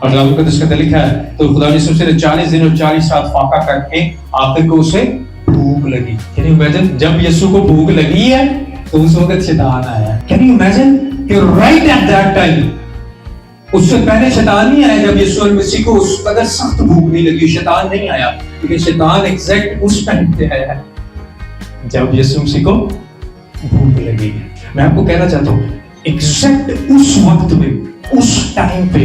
اور کلام مقدس کے اندر لکھا ہے تو خدا نے یسوع سے 40 دن اور 40 رات فاقہ کر کے آخر کو اسے بھوک لگی. کین یو امیجن جب یسوع کو بھوک لگی ہے تو اس وقت شیطان آیا. کین یو امیجن کہ رائٹ ایٹ دیٹ ٹائم اس سے پہلے شیطان نہیں آیا. جب یسوع مسیح کو اس قدر سخت بھوک نہیں لگی شیطان نہیں آیا, لیکن شیطان ایگزیکٹ اس ٹائم پہ آیا جب یسوع مسیح کو بھوک لگی. میں آپ کو کہنا چاہتا ہوں ایگزیکٹ اس وقت میں اس ٹائم پہ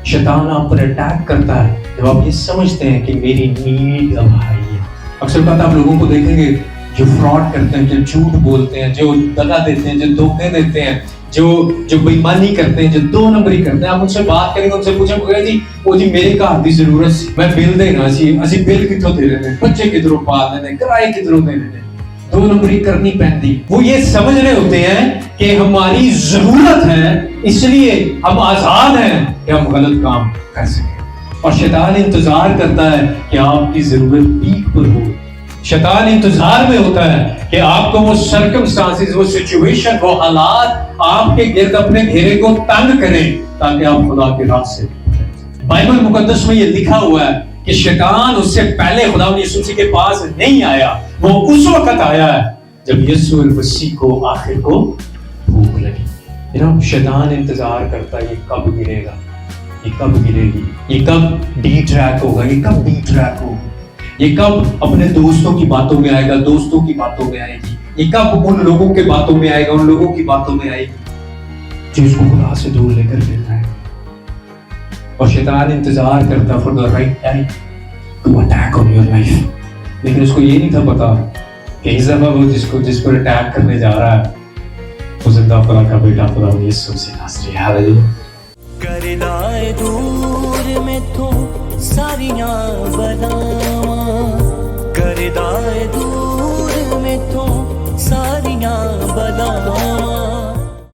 شیطان آپ پر اٹیک کرتا ہے جب آپ یہ سمجھتے ہیں کہ میری نیڈ اب آئی ہے. اکثر بات آپ لوگوں کو دیکھیں گے جو فراڈ کرتے ہیں, جو جھوٹ بولتے ہیں, جو دغا دیتے ہیں, جو دھوکے دیتے ہیں, جو بےایمانی کرتے ہیں, جو دو نمبری کرتے ہیں, آپ ان سے بات کریں گے ان سے پوچھیں گے جی وہ جی میرے گھر کی ضرورت سی میں بل دینا سی اسی بل کتوں دے رہے ہیں, بچے کدھروں پال رہے ہیں, کرائے کدھروں دے رہے ہیں, دو نمبری کرنی پہنتی. وہ یہ سمجھ رہے ہوتے ہیں کہ ہماری ضرورت ہے اس لیے ہم آزاد ہیں کہ ہم غلط کام کر سکیں. اور شیطان انتظار کرتا ہے کہ آپ کی ضرورت پیک پر ہو. شیطان انتظار میں ہوتا ہے کہ آپ کو وہ سرکمسٹانسز, وہ سچویشن, وہ حالات آپ کے گرد اپنے گھیرے کو تنگ کریں تاکہ آپ خدا کے راہ سے. بائبل مقدس میں یہ لکھا ہوا ہے کہ شیطان اس سے پہلے خدا یسوع مسیح کے پاس نہیں آیا, وہ اس وقت آیا ہے جب یسوع مسیح کو آخر کو بھوک لگی. شیطان انتظار کرتا ہے یہ کب گرے گا, یہ کب گرے گی, یہ کب ڈی ٹریک ہوگا, یہ کب ڈی ٹریک ہوگا, یہ کب اپنے دوستوں کی باتوں میں آئے گا, دوستوں کی باتوں میں آئے گی, یہ کب ان لوگوں کے باتوں میں آئے گا, ان لوگوں کی باتوں میں آئے گی جس کو خدا سے دور لے کر دیتا ہے. اور شیطان انتظار کرتا for the right time to attack on your life. لیکن اس کو یہ نہیں تھا پتا کہ اس دفعہ وہ جس پر اٹیک کرنے جا رہا ہے وہ زندہ خدا کا بیٹا خدا یسوع مسیح ناصری. ہاللیلویہ. کردائے دور میں تو ساریاں بلاواں, کردائے دور میں تو ساریاں بلاواں.